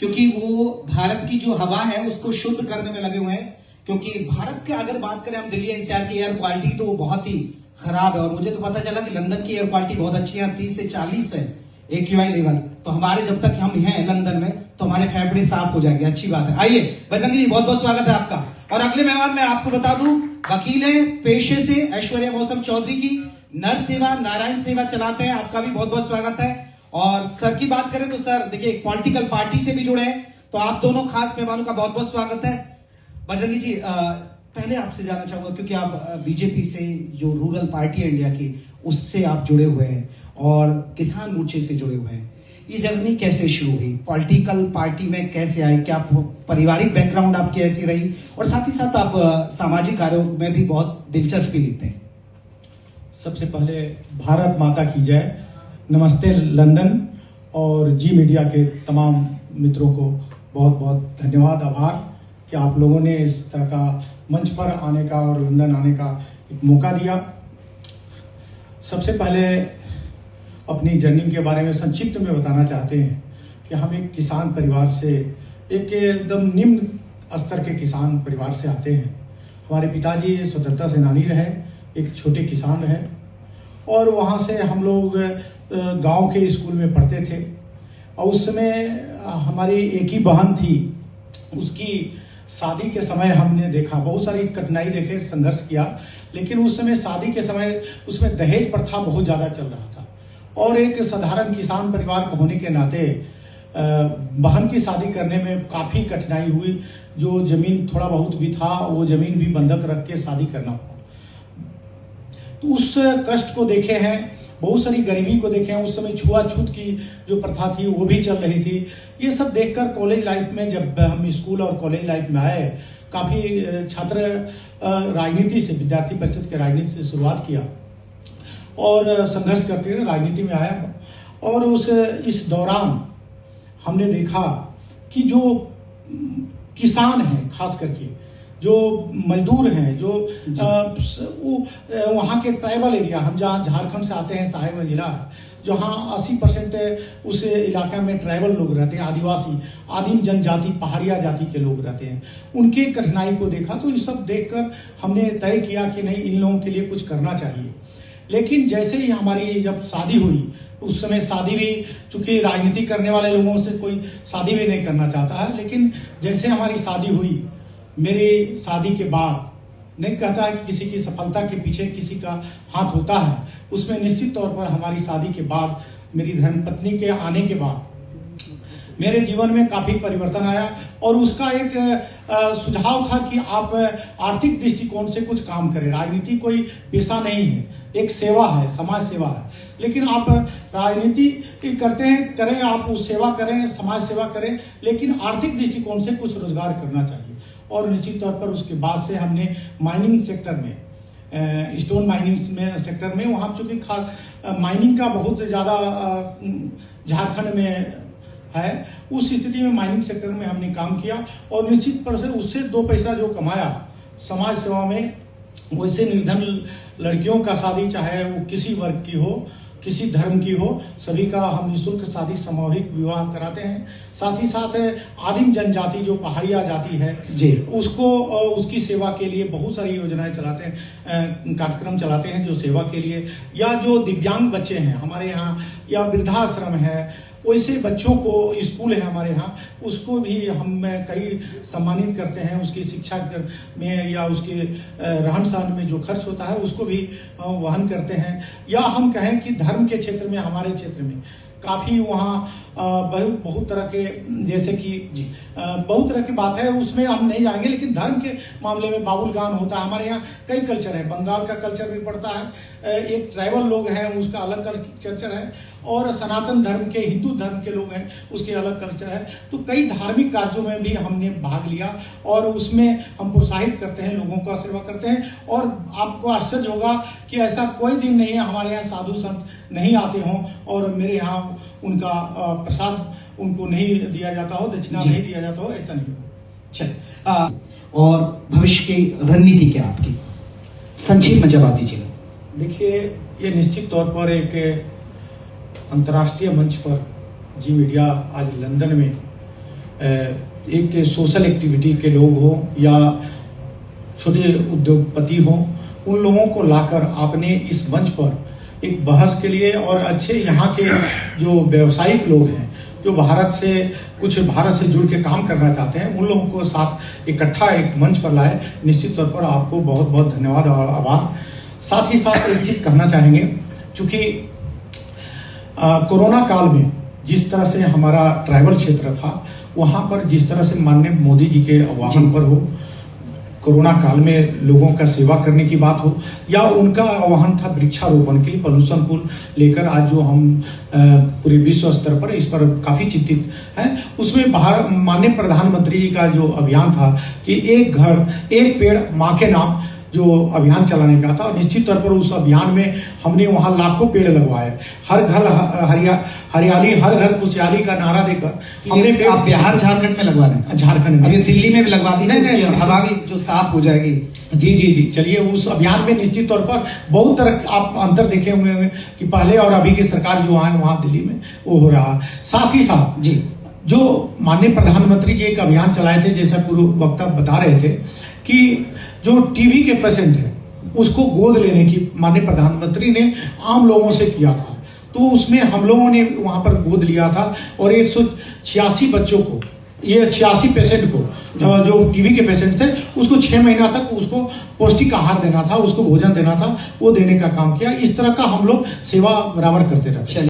क्योंकि वो भारत की जो हवा है उसको शुद्ध करने में लगे हुए हैं। क्योंकि भारत के अगर बात करें हम दिल्ली एनसीआर की एयर क्वालिटी तो वो बहुत ही खराब है, और मुझे तो पता चला कि लंदन की एयर क्वालिटी बहुत अच्छी है, 30 से 40 है AQI लेवल। तो हमारे जब तक हम हैं लंदन में तो हमारे फेफड़े साफ हो जाएंगे, अच्छी बात है। आइए बजरंगी जी, बहुत बहुत स्वागत है आपका। और अगले मेहमान मैं आपको बता दूं, वकील हैं पेशे से, ऐश्वर्या मौसम चौधरी जी, नर सेवा नारायण सेवा चलाते हैं, आपका भी बहुत बहुत स्वागत है। और सर की बात करें तो सर देखिए पॉलिटिकल पार्टी से भी जुड़े हैं, तो आप दोनों खास मेहमानों का बहुत बहुत स्वागत है। बजरंगी जी, पहले आपसे जानना चाहूंगा, क्योंकि आप बीजेपी से, जो रूरल पार्टी है इंडिया की, उससे आप जुड़े हुए हैं और किसान मोर्चे से जुड़े हुए हैं, ये जर्नी कैसे शुरू हुई, पॉलिटिकल पार्टी में कैसे आए, क्या पारिवारिक बैकग्राउंड आपकी ऐसी रही, और साथ ही साथ आप सामाजिक कार्यों में भी बहुत दिलचस्पी लेते हैं? सबसे पहले भारत माता की जय, नमस्ते लंदन, और जी मीडिया के तमाम मित्रों को बहुत बहुत धन्यवाद, आभार कि आप लोगों ने इस तरह का मंच पर आने का और लंदन आने का एक मौका दिया। सबसे पहले अपनी जर्नी के बारे में संक्षिप्त में बताना चाहते हैं कि हम एक किसान परिवार से, एक एकदम निम्न स्तर के किसान परिवार से आते हैं। हमारे पिताजी स्वतंत्रता सेनानी रहे, एक छोटे किसान रहे, और वहाँ से हम लोग गांव के स्कूल में पढ़ते थे। और उस समय हमारी एक ही बहन थी, उसकी शादी के समय हमने देखा, बहुत सारी कठिनाई देखे, संघर्ष किया, लेकिन उस समय शादी के समय उसमें दहेज प्रथा बहुत ज़्यादा चल रहा था। और एक साधारण किसान परिवार होने के नाते बहन की शादी करने में काफ़ी कठिनाई हुई। जो जमीन थोड़ा बहुत भी था वो जमीन भी बंधक रख के शादी करना पड़ा। तो उस कष्ट को देखे हैं, बहुत सारी गरीबी को देखे हैं। उस समय छुआछूत की जो प्रथा थी वो भी चल रही थी। ये सब देखकर कॉलेज लाइफ में, जब हम स्कूल और कॉलेज लाइफ में आए, काफ़ी छात्र राजनीति से, विद्यार्थी परिषद के राजनीति से शुरुआत किया और संघर्ष करते हुए राजनीति में आया। और इस दौरान हमने देखा कि जो किसान हैं, खास करके जो मजदूर हैं, जो वहाँ के ट्राइबल एरिया, हम जहाँ झारखंड से आते हैं, साहेबगंज जिला, जहाँ 80% उस इलाका में ट्राइबल लोग रहते हैं, आदिवासी, आदिम जनजाति, पहाड़िया जाति के लोग रहते हैं, उनके कठिनाई को देखा। तो ये सब देखकर हमने तय किया कि नहीं, इन लोगों के लिए कुछ करना चाहिए। लेकिन जैसे ही हमारी जब शादी हुई, उस समय शादी भी, चूंकि राजनीति करने वाले लोगों से कोई शादी भी नहीं करना चाहता है, लेकिन जैसे हमारी शादी हुई, मेरी शादी के बाद, नहीं कहता है कि किसी की सफलता के पीछे किसी का हाथ होता है, उसमें निश्चित तौर पर हमारी शादी के बाद, मेरी धर्मपत्नी के आने के बाद मेरे जीवन में काफी परिवर्तन आया। और उसका एक सुझाव था कि आप आर्थिक दृष्टिकोण से कुछ काम करें। राजनीति कोई पेशा नहीं है, एक सेवा है, समाज सेवा है। लेकिन आप राजनीति करते हैं, करें, आप उस सेवा करें, समाज सेवा करें, लेकिन आर्थिक दृष्टिकोण से कुछ रोजगार करना चाहिए। और निश्चित तौर पर उसके बाद से हमने माइनिंग सेक्टर में, स्टोन माइनिंग में सेक्टर में, वहाँ चूंकि माइनिंग का बहुत ज़्यादा झारखंड में है, उस स्थिति में माइनिंग सेक्टर में हमने काम किया। और निश्चित पर से उससे 2 पैसा जो कमाया समाज सेवा में, वैसे निर्धन लड़कियों का शादी, चाहे वो किसी वर्ग की हो, किसी धर्म की हो, सभी का हम निःशुल्क शादी, सामूहिक विवाह कराते हैं। साथ ही साथ आदिम जनजाति जो पहाड़िया जाति है जी, उसको, उसकी सेवा के लिए बहुत सारी योजनाएं चलाते हैं, कार्यक्रम चलाते हैं जो सेवा के लिए, या जो दिव्यांग बच्चे हैं हमारे यहाँ, या वृद्धाश्रम है, वैसे बच्चों को, स्कूल है हमारे यहाँ, उसको भी हम कई सम्मानित करते हैं। उसकी शिक्षा में या उसके रहन सहन में जो खर्च होता है उसको भी वहन करते हैं। या हम कहें कि धर्म के क्षेत्र में, हमारे क्षेत्र में काफ़ी वहाँ बहुत तरह के, जैसे कि जी बहुत तरह की बात है, उसमें हम नहीं जाएंगे, लेकिन धर्म के मामले में बाबुल गान होता है। हमारे यहाँ कई कल्चर है, बंगाल का कल्चर भी पड़ता है, एक ट्राइबल लोग हैं उसका अलग कल्चर है, और सनातन धर्म के, हिंदू धर्म के लोग हैं उसके अलग कल्चर है। तो कई धार्मिक कार्यों में भी हमने भाग लिया, और उसमें हम प्रोत्साहित करते हैं, लोगों का सेवा करते हैं। और आपको आश्चर्य होगा कि ऐसा कोई दिन नहीं है हमारे यहाँ साधु संत नहीं आते हों और मेरे यहाँ उनका प्रसाद उनको नहीं दिया जाता हो, दक्षिणा नहीं दिया जाता हो, ऐसा नहीं हो। चल, और भविष्य की रणनीति क्या आपकी, संक्षिप्त में जवाब दीजिए। देखिए, ये निश्चित तौर पर एक अंतर्राष्ट्रीय मंच पर जी मीडिया आज लंदन में एक सोशल एक्टिविटी के लोग हो या छोटे उद्योगपति हो, उन लोगों को लाकर आपने इस मंच पर एक बहस के लिए और अच्छे यहाँ के जो व्यावसायिक लोग हैं जो भारत से जुड़ के काम करना चाहते हैं, उन लोगों को साथ इकट्ठा एक मंच पर लाए। निश्चित तौर पर आपको बहुत बहुत धन्यवाद और आभार। साथ ही साथ एक चीज कहना चाहेंगे, चूंकि कोरोना काल में जिस तरह से हमारा ट्राइबल क्षेत्र था, वहां पर जिस तरह से माननीय मोदी जी के आह्वान पर हो, कोरोना काल में लोगों का सेवा करने की बात हो, या उनका आह्वान था वृक्षारोपण के लिए पॉल्यूशन को लेकर, आज जो हम पूरे विश्व स्तर पर इस पर काफी चिंतित हैं, उसमें माननीय प्रधानमंत्री जी का जो अभियान था कि एक घर एक पेड़ माँ के नाम जो अभियान चलाने का था, और निश्चित तौर पर उस अभियान में हमने वहां लाखों पेड़ लगवाए। हर घर हरियाली, हर घर खुशहाली का नारा देकर हमने पेड़। आप बिहार झारखंड में लगवा रहे हैं? झारखंड में। अभी दिल्ली में भी लगवा दी, नहीं, हवा भी जो साफ हो जाएगी। जी। चलिए, उस अभियान में निश्चित तौर पर बहुत तरह आप अंतर देखे हुए कि पहले और अभी की सरकार जो है वहां दिल्ली में वो हो रहा। साथ ही साथ जी जो माननीय प्रधानमंत्री जी एक अभियान चलाए थे, जैसा पूर्व वक्ता बता रहे थे कि जो टीबी के पेशेंट है उसको गोद लेने की माननीय प्रधानमंत्री ने आम लोगों से किया था, तो उसमें हम लोगों ने वहां पर गोद लिया था और 186 बच्चों को, ये 86 पेशेंट को जो टीबी के पेशेंट थे उसको 6 महीना तक उसको पौष्टिक आहार देना था, उसको भोजन देना था, वो देने का काम किया। इस तरह का हम लोग सेवा बराबर करते रहते हैं।